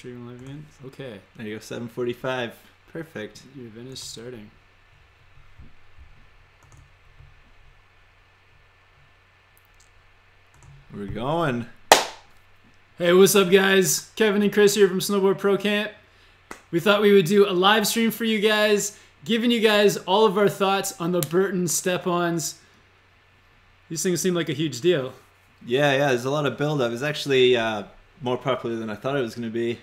triggering live event. Okay. There you go, 7:45. Perfect. Your event is starting. We're going. Hey, what's up, guys? Kevin and Chris here from Snowboard Pro Camp. We thought we would do a live stream for you guys, giving you guys all of our thoughts on the Burton Step Ons. These things seem like a huge deal. Yeah, there's a lot of build-up. It's actually more popular than I thought it was going to be.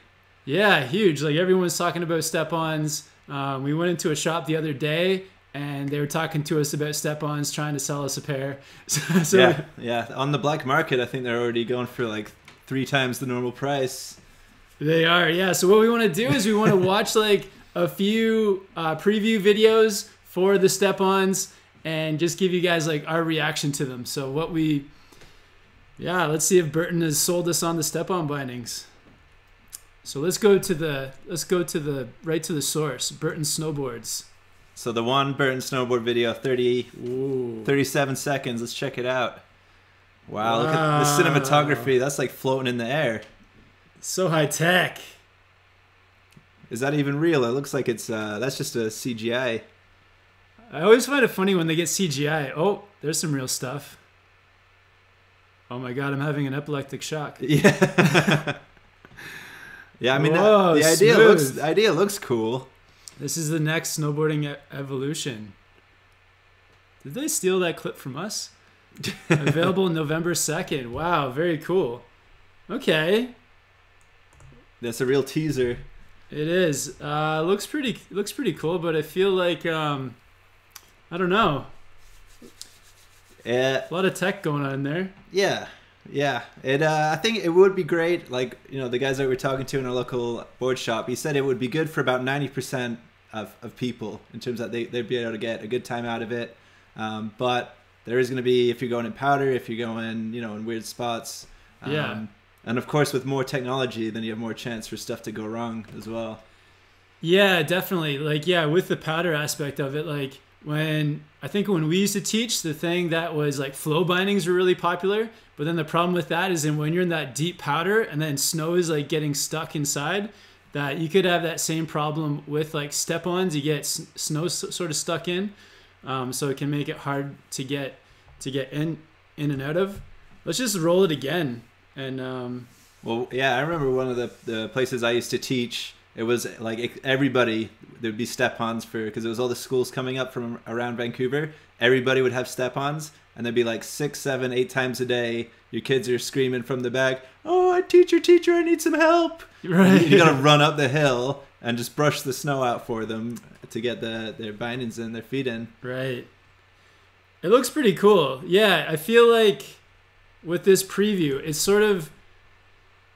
Yeah, huge. Like, everyone's talking about Step-Ons. We went into a shop the other day, and they were talking to us about Step-Ons, trying to sell us a pair. Yeah. On the black market, I think they're already going for like 3 times the normal price. They are, yeah. So what we want to do is we want to watch like a few preview videos for the Step-Ons and just give you guys like our reaction to them. So let's see if Burton has sold us on the Step-On bindings. So let's go to the right to the source, Burton Snowboards. So the one Burton Snowboard video, 37 seconds. Let's check it out. Wow, look at the cinematography. That's like floating in the air. So high tech. Is that even real? It looks like it's that's just a CGI. I always find it funny when they get CGI. Oh, there's some real stuff. Oh my god, I'm having an epileptic shock. Yeah. Yeah, I mean, whoa, the idea looks cool. This is the next snowboarding evolution. Did they steal that clip from us? Available November 2nd. Wow, very cool. Okay. That's a real teaser. It is. Looks pretty cool, but I feel like I don't know. A lot of tech going on there. Yeah. I think it would be great. Like, the guys that we're talking to in our local board shop, he said it would be good for about 90% of people in terms that they'd be able to get a good time out of it. But there is going to be, if you're going in powder, if you're going, in weird spots. And of course, with more technology, then you have more chance for stuff to go wrong as well. Yeah, definitely. With the powder aspect of it, when we used to teach, the thing that was flow bindings were really popular. But then the problem with that is when you're in that deep powder and then snow is getting stuck inside, that you could have that same problem with Step-Ons. You get snow sort of stuck in, so it can make it hard to get in and out of. Let's just roll it again. And I remember one of the places I used to teach. It was everybody, there'd be Step-Ons because it was all the schools coming up from around Vancouver. Everybody would have Step-Ons, and there'd be 6, 7, 8 times a day. Your kids are screaming from the back, "Oh, teacher, I need some help!" Right. You gotta run up the hill and just brush the snow out for them to get their bindings in, their feet in. Right. It looks pretty cool. Yeah, I feel like with this preview, it's sort of,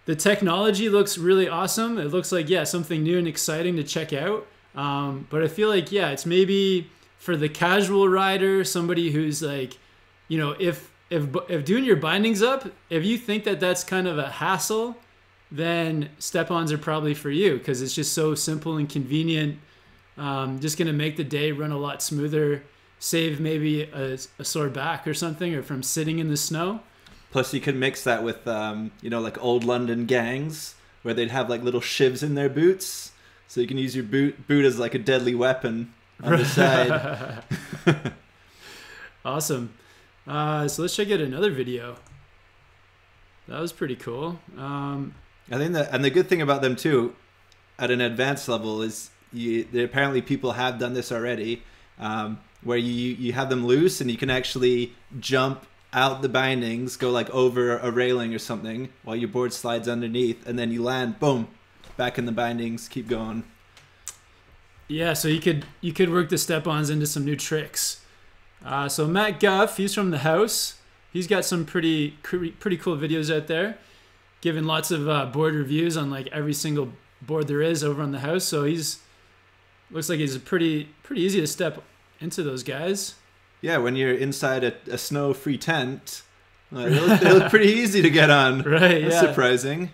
the technology looks really awesome. It looks like, something new and exciting to check out. But I feel like, it's maybe for the casual rider, somebody who's if doing your bindings up, if you think that that's kind of a hassle, then Step-Ons are probably for you because it's just so simple and convenient. Just going to make the day run a lot smoother, save maybe a sore back or something, or from sitting in the snow. Plus, you could mix that with, old London gangs where they'd have little shivs in their boots, so you can use your boot as a deadly weapon on the side. Awesome. So let's check out another video. That was pretty cool. I think and the good thing about them too, at an advanced level, is apparently people have done this already, where you have them loose and you can actually jump out the bindings, go over a railing or something while your board slides underneath, and then you land, boom, back in the bindings, keep going. Yeah, so you could work the Step-Ons into some new tricks. So Matt Guff, he's from the house. He's got some pretty cool videos out there, giving lots of board reviews on every single board there is over on the house. So looks like he's pretty easy to step into those guys. Yeah, when you're inside a snow-free tent, they look pretty easy to get on. Right, That's surprising.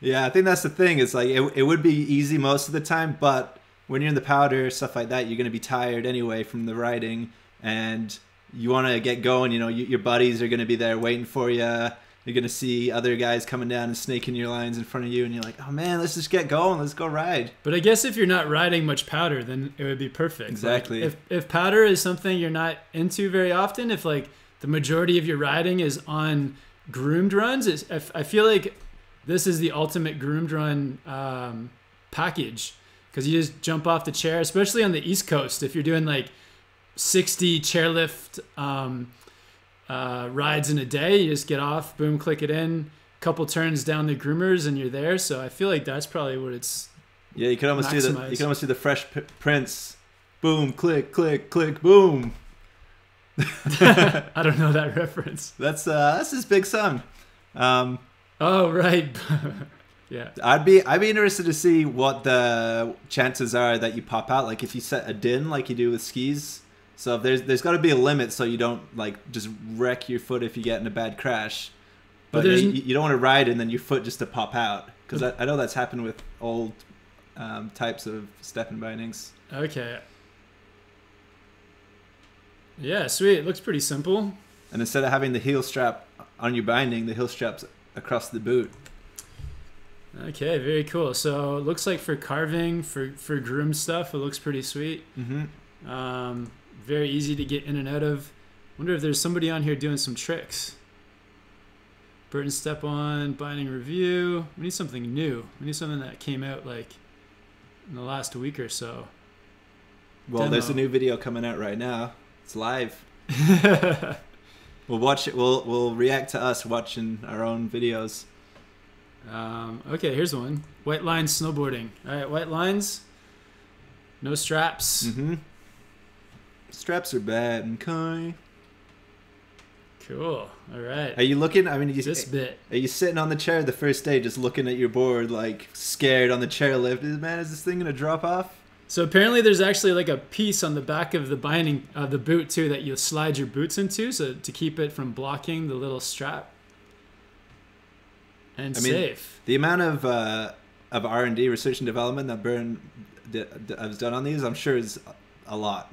Yeah, I think that's the thing. It's it would be easy most of the time, but when you're in the powder, stuff like that, you're going to be tired anyway from the riding, and you want to get going. Your buddies are going to be there waiting for you. You're gonna see other guys coming down and snaking your lines in front of you, and you're like, oh man, let's just get going, let's go ride. But I guess if you're not riding much powder, then it would be perfect. Exactly. Like if powder is something you're not into very often, if like the majority of your riding is on groomed runs, I feel like this is the ultimate groomed run package, because you just jump off the chair, especially on the East Coast. If you're doing like 60 chairlift rides in a day, you just get off, boom, click it in, couple turns down the groomers, and you're there. So I feel like that's probably what it's. Yeah, you can almost do the Fresh Prince, boom, click, click, click, boom. I don't know that reference. That's his big son. Oh right. Yeah. I'd be interested to see what the chances are that you pop out. Like if you set a din like you do with skis. So if there's got to be a limit so you don't like just wreck your foot if you get in a bad crash. But you don't want to ride and then your foot just to pop out, because I know that's happened with old types of step-in bindings. Okay. Yeah, sweet. It looks pretty simple. And instead of having the heel strap on your binding, the heel strap's across the boot. Okay, very cool. So it looks like for carving, for groom stuff, it looks pretty sweet. Mm-hmm. Very easy to get in and out of. Wonder if there's somebody on here doing some tricks. Burton Step On, binding review. We need something new. We need something that came out like in the last week or so. Well, Demo. There's a new video coming out right now. It's live. We'll watch it. We'll react to us watching our own videos. Okay, here's one. White lines snowboarding. All right, white lines. No straps. Mm-hmm. Straps are bad, okay. Cool. All right. Are you looking? I mean, this bit. Are you sitting on the chair the first day, just looking at your board, like scared on the chairlift? Man, is this thing gonna drop off? So apparently, there's actually like a piece on the back of the binding of the boot too that you slide your boots into, so to keep it from blocking the little strap. And safe. The amount of R&D, research and development that Burton has done on these, I'm sure is a lot.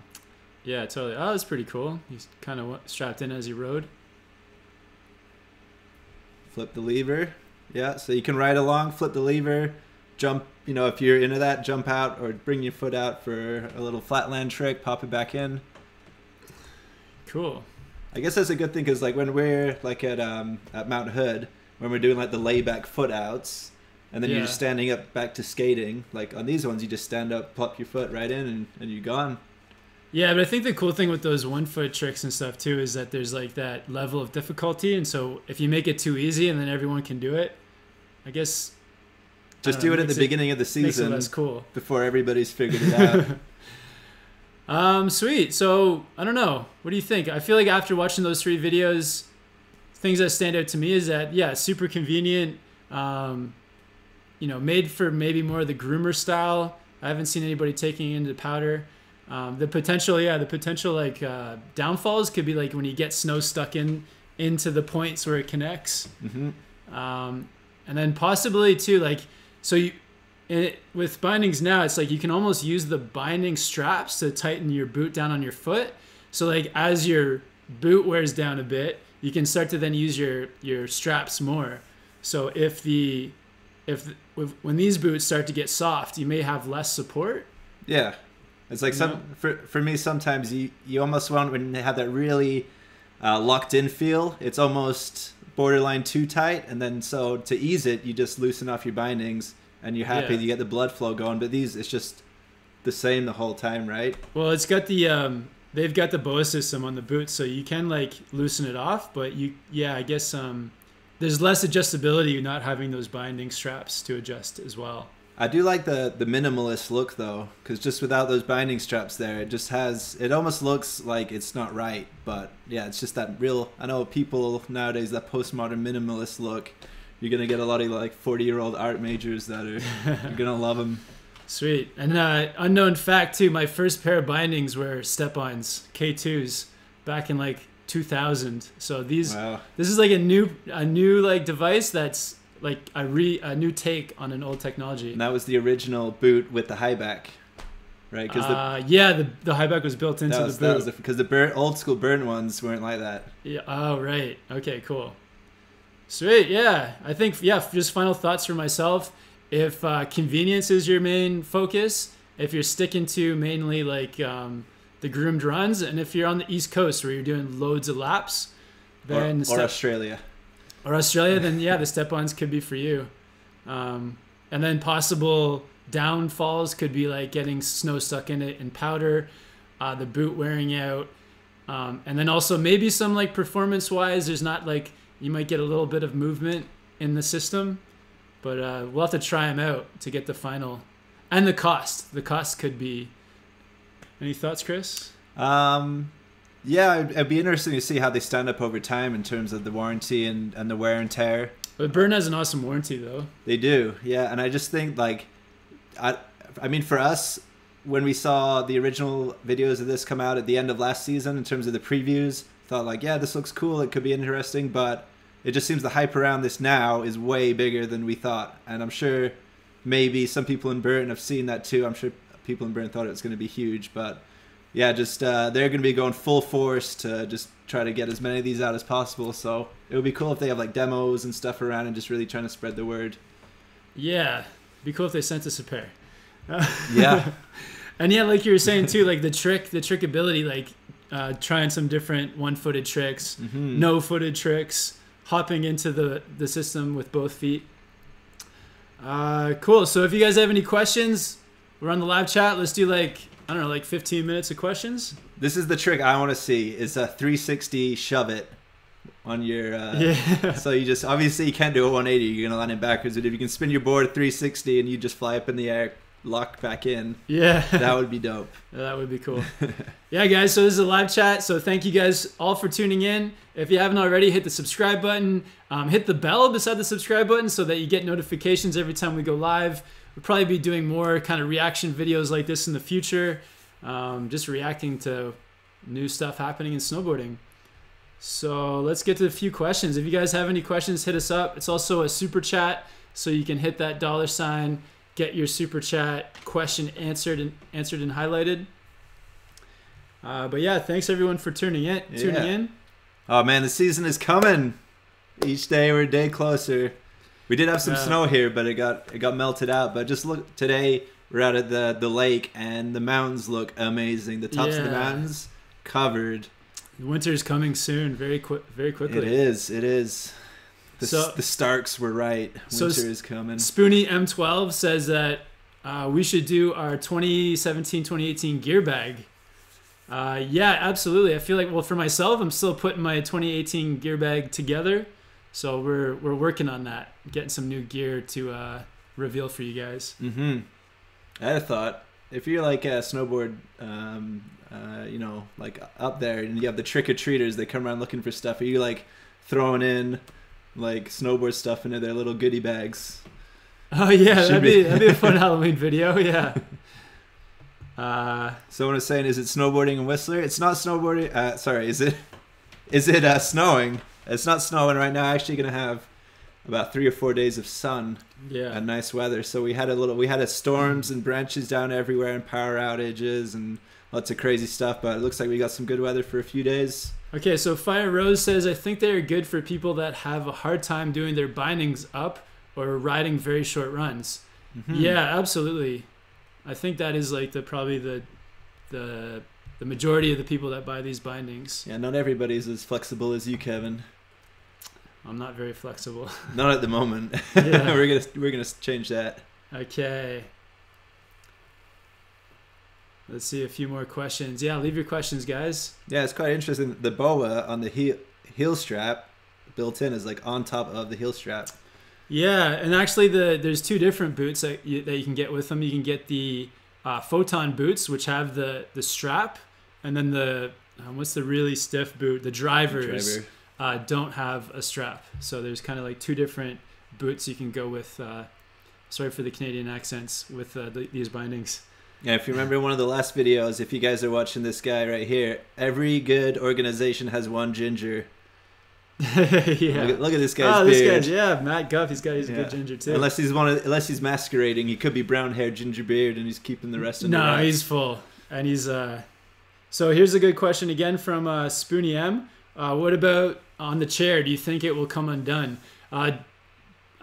Yeah, totally. Oh, that's pretty cool. He's kind of strapped in as he rode. Flip the lever. Yeah, so you can ride along, flip the lever, jump, if you're into that, jump out or bring your foot out for a little flatland trick, pop it back in. Cool. I guess that's a good thing, because like when we're like at Mount Hood, when we're doing like the layback foot outs, and then you're just standing up back to skating, like on these ones you just stand up, plop your foot right in, and you're gone. Yeah, but I think the cool thing with those 1 foot tricks and stuff too is that there's like that level of difficulty, and so if you make it too easy and then everyone can do it, I guess just do it at the beginning of the season. Makes it less cool before everybody's figured it out. Sweet. So I don't know. What do you think? I feel like after watching those 3 videos, things that stand out to me is that super convenient. Made for maybe more of the groomer style. I haven't seen anybody taking it into powder. The potential like downfalls could be like when you get snow stuck into the points where it connects. Mm-hmm. And then possibly too, like, with bindings now, it's like you can almost use the binding straps to tighten your boot down on your foot. So like as your boot wears down a bit, you can start to then use your straps more. So when these boots start to get soft, you may have less support. Yeah. It's like for me, sometimes you almost want, when they have that really locked in feel, it's almost borderline too tight. And then so to ease it, you just loosen off your bindings and you're happy you get the blood flow going. But these, it's just the same the whole time, right? Well, it's got the they've got the boa system on the boots, so you can like loosen it off. But I guess there's less adjustability not having those binding straps to adjust as well. I do like the minimalist look though, because just without those binding straps there, it almost looks like it's not right. But yeah, it's just that real, I know people nowadays, that postmodern minimalist look, you're going to get a lot of like 40-year-old art majors that are, you're going to love them. Sweet. And unknown fact too, my first pair of bindings were Step-Ons, K2s, back in like 2000. So this is like a new like device that's like a new take on an old technology. And that was the original boot with the high back, right? Because the high back was built into the boot. That was because the old school Burton ones weren't like that. Yeah. Oh, right. Okay. Cool. Sweet. Yeah. I think, yeah, just final thoughts for myself. If convenience is your main focus, if you're sticking to mainly like the groomed runs, and if you're on the East Coast where you're doing loads of laps, then or Australia. Or Australia, then yeah, the step-ons could be for you. And then possible downfalls could be like getting snow stuck in it and powder, the boot wearing out. And then also maybe some like performance-wise, there's not like, you might get a little bit of movement in the system, but we'll have to try them out to get the final. And the cost could be. Any thoughts, Chris? Yeah, it'd be interesting to see how they stand up over time in terms of the warranty and the wear and tear. But Burton has an awesome warranty, though. They do, yeah. And I just think, like, I mean, for us, when we saw the original videos of this come out at the end of last season, in terms of the previews, thought like, yeah, this looks cool. It could be interesting, but it just seems the hype around this now is way bigger than we thought. And I'm sure maybe some people in Burton have seen that too. I'm sure people in Burton thought it was going to be huge, but yeah, just they're going to be going full force to just try to get as many of these out as possible. So it would be cool if they have like demos and stuff around and just really trying to spread the word. Yeah, it'd be cool if they sent us a pair. Yeah. And yeah, like you were saying too, like the trick ability, like trying some different one-footed tricks, no-footed tricks, hopping into the system with both feet. Cool. So if you guys have any questions, we're on the live chat. Let's do like, I don't know, like 15 minutes of questions. This is the trick I want to see, is a 360 shove it on your yeah. So you just, obviously you can't do a 180, you're going to land it backwards, but if you can spin your board 360 and you just fly up in the air, lock back in, yeah, that would be dope. Yeah, that would be cool. Yeah, guys, so this is a live chat, so thank you guys all for tuning in. If you haven't already, hit the subscribe button, hit the bell beside the subscribe button so that you get notifications every time we go live. We'll probably be doing more kind of reaction videos like this in the future, just reacting to new stuff happening in snowboarding. So let's get to a few questions. If you guys have any questions, hit us up. It's also a super chat, so you can hit that $, get your super chat question answered and highlighted. But yeah, thanks everyone for tuning in. Oh man, the season is coming. Each day we're a day closer. We did have some snow here, but it got melted out. But just look, today we're out at the lake, and the mountains look amazing. The tops of the mountains covered. Winter's coming soon, very quickly. It is. The Starks were right. Winter is coming. Spoonie M12 says that we should do our 2017-2018 gear bag. Yeah, absolutely. I feel like, well, for myself, I'm still putting my 2018 gear bag together. So we're working on that, getting some new gear to reveal for you guys. Mm-hmm. I had a thought. If you're like a snowboard, like up there, and you have the trick-or-treaters, they come around looking for stuff. Are you like throwing in like snowboard stuff into their little goodie bags? Oh yeah, that'd be a fun Halloween video. Yeah. Someone was saying, is it snowboarding in Whistler? It's not snowboarding. Sorry, is it snowing? It's not snowing right now. Actually going to have about 3 or 4 days of sun. Yeah. And nice weather. So we had storms and branches down everywhere and power outages and lots of crazy stuff, but it looks like we got some good weather for a few days. Okay, so Fire Rose says, I think they are good for people that have a hard time doing their bindings up or riding very short runs. Mm-hmm. Yeah, absolutely. I think that is like probably the majority of the people that buy these bindings. Yeah, not everybody's as flexible as you, Kevin. I'm not very flexible. Not at the moment. Yeah. we're gonna change that. Okay. Let's see a few more questions. Yeah, leave your questions, guys. Yeah, it's quite interesting. The boa on the heel strap built in is like on top of the heel strap. Yeah, and actually there's 2 different boots that you can get with them. You can get the Photon boots, which have the strap, and then the what's the really stiff boot? The drivers don't have a strap. So there's kind of like 2 different boots you can go with. Sorry for the Canadian accents with these bindings. Yeah, if you remember one of the last videos, if you guys are watching this guy right here, every good organization has one ginger. Yeah. Look at this guy's beard. This guy, Matt Guff, he's a good ginger too. Unless he's masquerading, he could be brown hair, ginger beard, and he's keeping the rest of the No, he's full. And he's So here's a good question again from Spoonie M. What about on the chair? Do you think it will come undone? I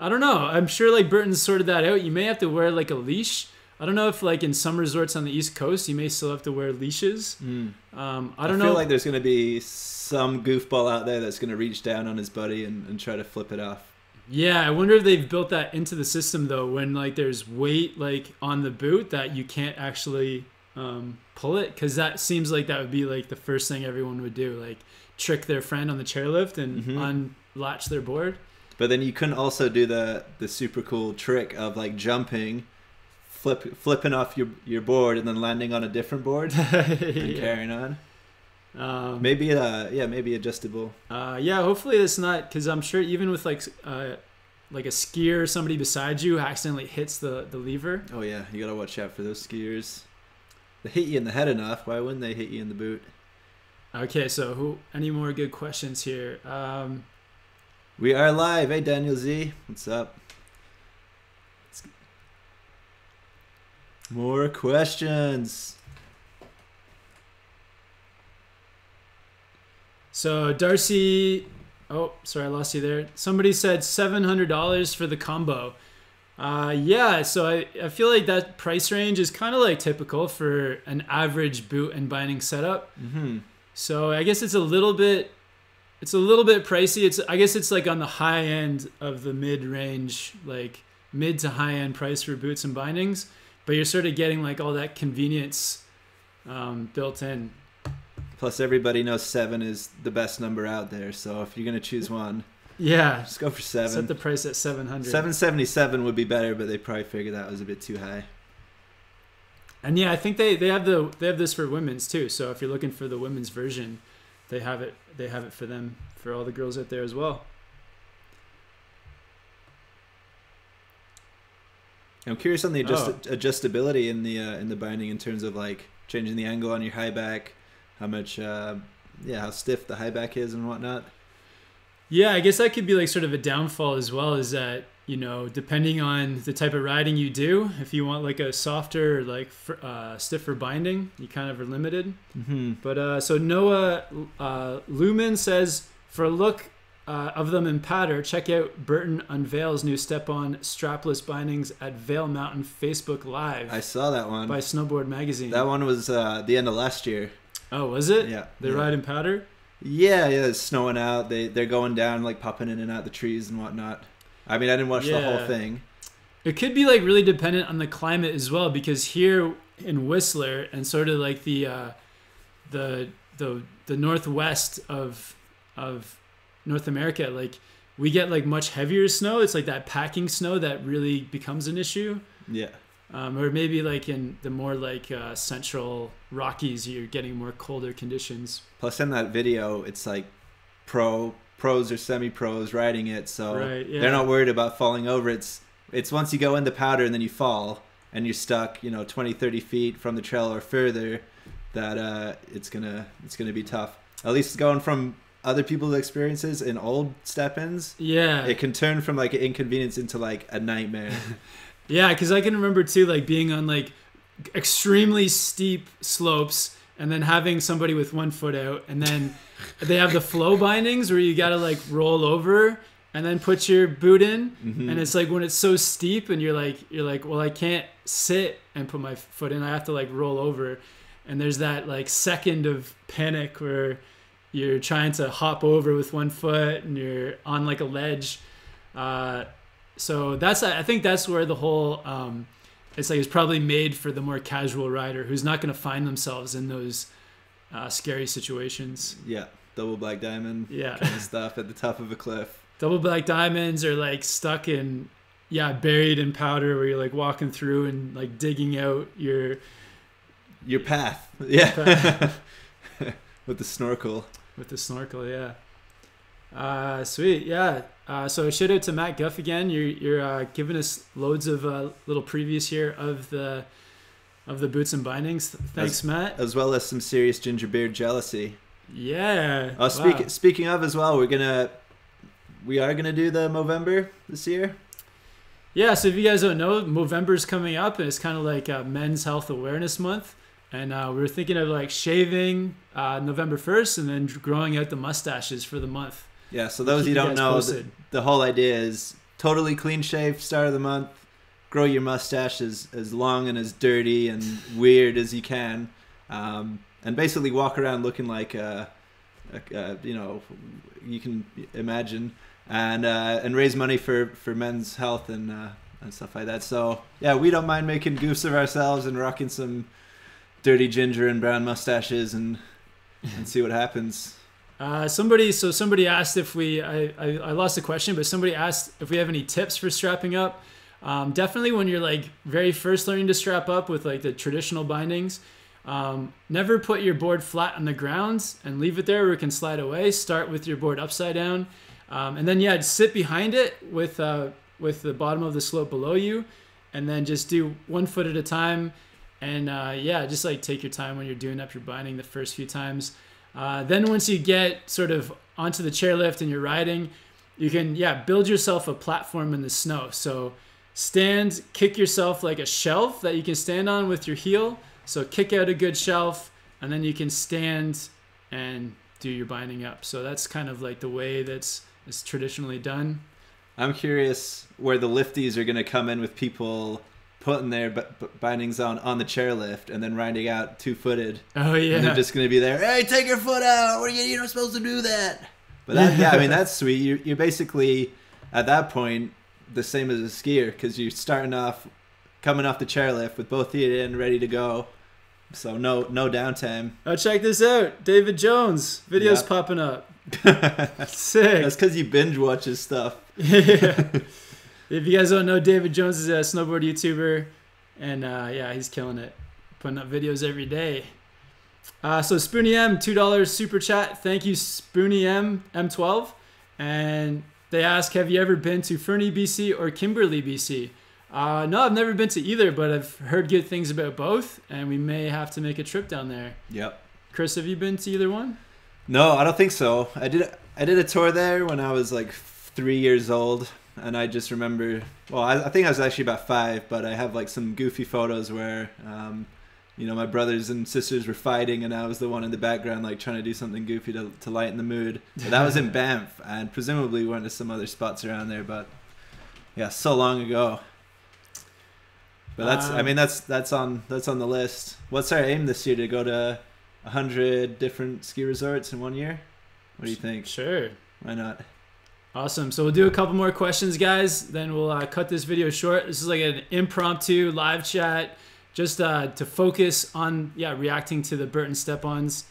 don't know. I'm sure like Burton's sorted that out. You may have to wear like a leash. I don't know if like in some resorts on the East Coast, you may still have to wear leashes. I don't know. I feel like there's going to be some goofball out there that's going to reach down on his buddy and try to flip it off. Yeah, I wonder if they've built that into the system though, when like there's weight like on the boot that you can't actually pull it, because that seems like that would be like the first thing everyone would do, like trick their friend on the chairlift and unlatch their board. But then you couldn't also do the super cool trick of like jumping, flipping off your board and then landing on a different board and carrying on. Maybe adjustable. Hopefully it's not, because I'm sure even with like a skier or somebody beside you accidentally hits the lever. Oh yeah, you gotta watch out for those skiers. They hit you in the head enough. Why wouldn't they hit you in the boot? Okay, so any more good questions here? We are live. Hey Daniel Z, what's up? More questions. So Darcy, oh sorry, I lost you there. Somebody said $700 for the combo. So I feel like that price range is kind of like typical for an average boot and binding setup. So I guess it's a little bit pricey. I guess it's like on the high end of the mid-range, like mid to high end price for boots and bindings, but you're sort of getting like all that convenience built in. Plus, everybody knows 7 is the best number out there. So if you're gonna choose one, just go for 7. Set the price at $700. $777 would be better, but they probably figured that was a bit too high. And yeah, I think they have this for women's too. So if you're looking for the women's version, they have it for them, for all the girls out there as well. I'm curious on the adjustability in the binding in terms of like changing the angle on your high back, how much how stiff the high back is and whatnot. Yeah, I guess that could be like sort of a downfall as well, is that, you know, depending on the type of riding you do, if you want like a softer, like stiffer binding, you kind of are limited. But so Noah Lumen says, for a look of them in patter, check out Burton Unveils new Step On strapless bindings at Vail Mountain Facebook Live. I saw that one. By Snowboard Magazine. That one was the end of last year. Oh, was it? Yeah. They ride in powder? Yeah, it's snowing out. They're going down, like popping in and out the trees and whatnot. I mean, I didn't watch the whole thing. It could be like really dependent on the climate as well, because here in Whistler and sort of like the northwest of North America, like we get like much heavier snow. It's like that packing snow that really becomes an issue. Yeah. Or maybe like in the more like central Rockies, you're getting more colder conditions. Plus in that video, it's like pros or semi-pros riding it, so they're not worried about falling over. It's once you go in the powder and then you fall and you're stuck, 20, 30 feet from the trail or further, that it's gonna be tough. At least going from other people's experiences in old step-ins, it can turn from like an inconvenience into like a nightmare. Yeah, because I can remember too, like being on like extremely steep slopes and then having somebody with one foot out, and then they have the flow bindings where you gotta like roll over and then put your boot in, and it's like when it's so steep and you're like, well, I can't sit and put my foot in, I have to like roll over, and there's that like second of panic where you're trying to hop over with one foot and you're on like a ledge. So I think that's where the whole it's probably made for the more casual rider who's not going to find themselves in those scary situations. Yeah, double black diamond kind of stuff at the top of a cliff. Double black diamonds are like stuck in buried in powder, where you're like walking through and like digging out your path. Yeah. With the snorkel. Sweet. Yeah. So shout out to Matt Guff again. You're giving us loads of little previews here of the boots and bindings. Thanks, Matt. As well as some serious gingerbeard jealousy. Yeah. Speaking of as well, we are gonna do the Movember this year. Yeah. So if you guys don't know, Movember's coming up, and it's kind of like Men's Health Awareness Month. And we were thinking of like shaving November 1st and then growing out the mustaches for the month. Yeah, so those you don't know, the whole idea is totally clean shave, start of the month, grow your mustache as long and as dirty and weird as you can, and basically walk around looking like you know, you can imagine, and raise money for men's health and stuff like that. So yeah, we don't mind making goofs of ourselves and rocking some dirty ginger and brown mustaches and see what happens. Somebody asked if I lost the question, but somebody asked if we have any tips for strapping up. Definitely when you're like very first learning to strap up with like the traditional bindings, never put your board flat on the ground and leave it there where it can slide away. Start with your board upside down, and then yeah, sit behind it with the bottom of the slope below you, and then just do 1 foot at a time, and yeah, just like take your time when you're doing up your binding the first few times. Then once you get sort of onto the chairlift and you're riding, you can build yourself a platform in the snow. So kick yourself like a shelf that you can stand on with your heel. So kick out a good shelf, and then you can stand and do your binding up. So that's kind of like the way it's traditionally done. I'm curious where the lifties are going to come in with people putting their bindings on the chairlift and then riding out 2-footed. Oh yeah. And they're just going to be there, hey, take your foot out. You're not supposed to do that. But that, yeah, I mean, that's sweet. You're basically, at that point, the same as a skier, because you're coming off the chairlift with both feet in, ready to go. So no downtime. Oh, check this out. David Jones. Videos popping up. Sick. That's because you binge watch his stuff. Yeah. If you guys don't know, David Jones is a snowboard YouTuber, and yeah, he's killing it. Putting up videos every day. So Spoonie M, $2 super chat. Thank you, Spoonie M, M12. And they ask, have you ever been to Fernie, BC or Kimberley, BC? No, I've never been to either, but I've heard good things about both, and we may have to make a trip down there. Yep. Chris, have you been to either one? No, I don't think so. I did a tour there when I was like 3 years old, and I just remember, well, I think I was actually about 5, but I have like some goofy photos where, you know, my brothers and sisters were fighting, and I was the one in the background like trying to do something goofy to lighten the mood. But that was in Banff, and presumably we went to some other spots around there, but yeah, so long ago. But that's on the list. What's our aim this year? To go to 100 different ski resorts in 1 year? What do you think? Sure. Why not? Awesome. So we'll do a couple more questions, guys. Then we'll cut this video short. This is like an impromptu live chat, just to focus on reacting to the Burton Step Ons.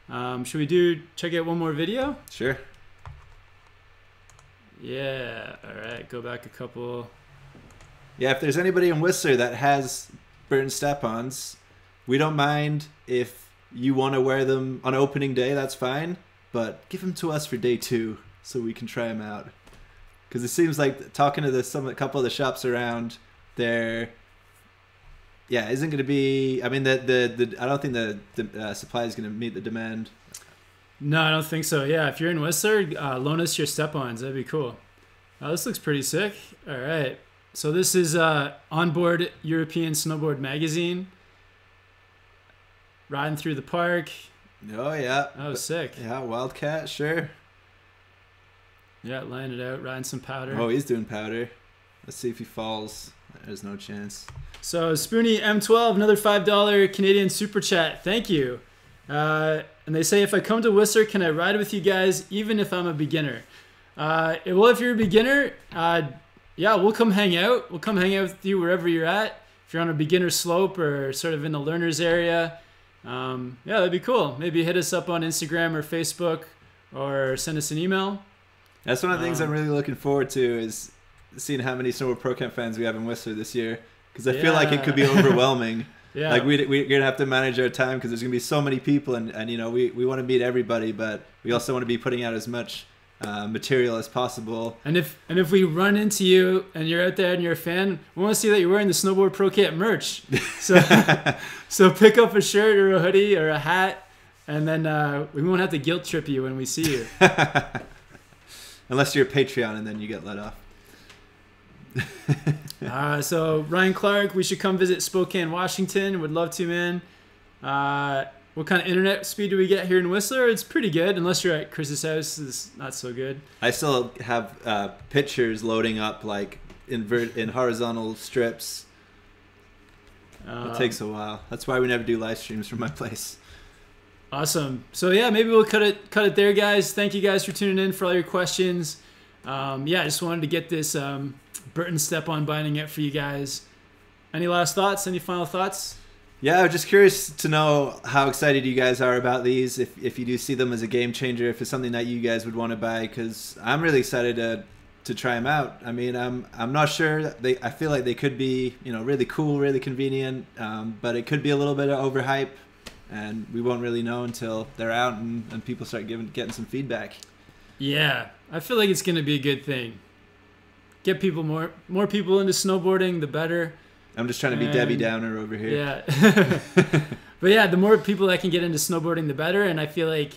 Should we check out one more video? Sure. Yeah. All right. Go back a couple. Yeah, if there's anybody in Whistler that has Burton Step-Ons, we don't mind if you want to wear them on opening day, that's fine. But give them to us for day 2 so we can try them out. Because it seems like talking to a couple of the shops around there, isn't going to be. I mean, I don't think the supply is going to meet the demand. No, I don't think so. Yeah, if you're in Whistler, loan us your Step-Ons. That'd be cool. This looks pretty sick. All right. So this is Onboard European Snowboard Magazine. Riding through the park. Oh, yeah. Oh, sick. Yeah, Wildcat, sure. Yeah, laying it out, riding some powder. Oh, he's doing powder. Let's see if he falls. There's no chance. So Spoonie M12, another $5 Canadian super chat. Thank you. And they say, if I come to Whistler, can I ride with you guys even if I'm a beginner? Well, if you're a beginner, yeah, we'll come hang out. We'll come hang out with you wherever you're at. If you're on a beginner slope or sort of in the learners area, yeah, that'd be cool. Maybe hit us up on Instagram or Facebook or send us an email. That's one of the things I'm really looking forward to, is seeing how many Snowboard Pro Camp fans we have in Whistler this year. Because I feel like it could be overwhelming. Yeah. Like we're going to have to manage our time because there's going to be so many people, and you know, we want to meet everybody, but we also want to be putting out as much material as possible. And if we run into you and you're out there and you're a fan, we want to see that you're wearing the Snowboard Pro Camp merch. So so pick up a shirt or a hoodie or a hat, and then we won't have to guilt trip you when we see you. Unless you're a Patreon, and then you get let off. So Ryan Clark, we should come visit Spokane, Washington. Would love to, man. What kind of internet speed do we get here in Whistler? It's pretty good, unless you're at Chris's house. It's not so good. I still have pictures loading up like in horizontal strips. It takes a while. That's why we never do live streams from my place. Awesome. So yeah, maybe we'll cut it there, guys. Thank you guys for tuning in, for all your questions. I just wanted to get this Burton Step On binding out for you guys. Any last thoughts? Any final thoughts? Yeah, I'm just curious to know how excited you guys are about these. If you do see them as a game changer, if it's something that you guys would want to buy, because I'm really excited to try them out. I mean, I'm not sure. I feel like they could be, really cool, really convenient, but it could be a little bit of overhype, and we won't really know until they're out and people start getting some feedback. Yeah, I feel like it's going to be a good thing. Get people more people into snowboarding, the better. I'm just trying to be Debbie Downer over here. Yeah. But yeah, the more people that can get into snowboarding, the better. And I feel like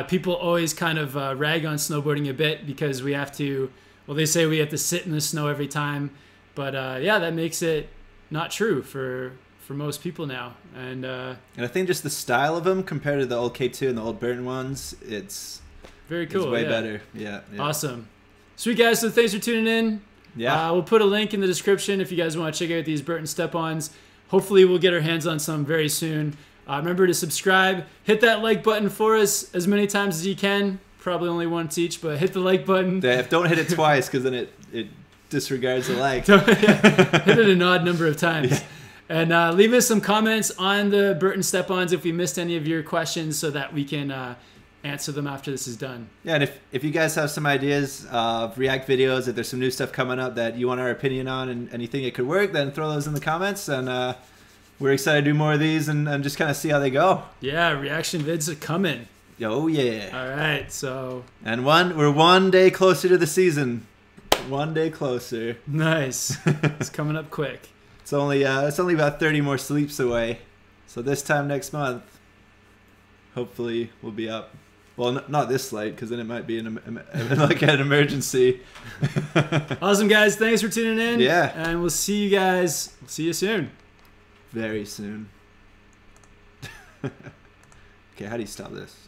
people always kind of rag on snowboarding a bit because we have to, they say we have to sit in the snow every time. But that makes it not true for most people now. And I think just the style of them compared to the old K2 and the old Burton ones, it's very cool. It's way better. Yeah. Awesome. Sweet, guys. So thanks for tuning in. Yeah. We'll put a link in the description if you guys want to check out these Burton Step-Ons. Hopefully we'll get our hands on some very soon. Remember to subscribe. Hit that like button for us as many times as you can. Probably only once each, but hit the like button. Don't hit it twice because then it disregards the like. Hit it an odd number of times. Yeah. And leave us some comments on the Burton Step-Ons if we missed any of your questions so that we can answer them after this is done. Yeah, and if you guys have some ideas of React videos, if there's some new stuff coming up that you want our opinion on and you think it could work, then throw those in the comments. And we're excited to do more of these and just kind of see how they go. Yeah, reaction vids are coming. Oh, yeah. All right, so... And we're one day closer to the season. One day closer. Nice. It's coming up quick. It's only about 30 more sleeps away. So this time next month, hopefully we'll be up. Well, not this late, because then it might be like an emergency. Awesome, guys. Thanks for tuning in. Yeah. And we'll see you guys. See you soon. Very soon. Okay, how do you stop this?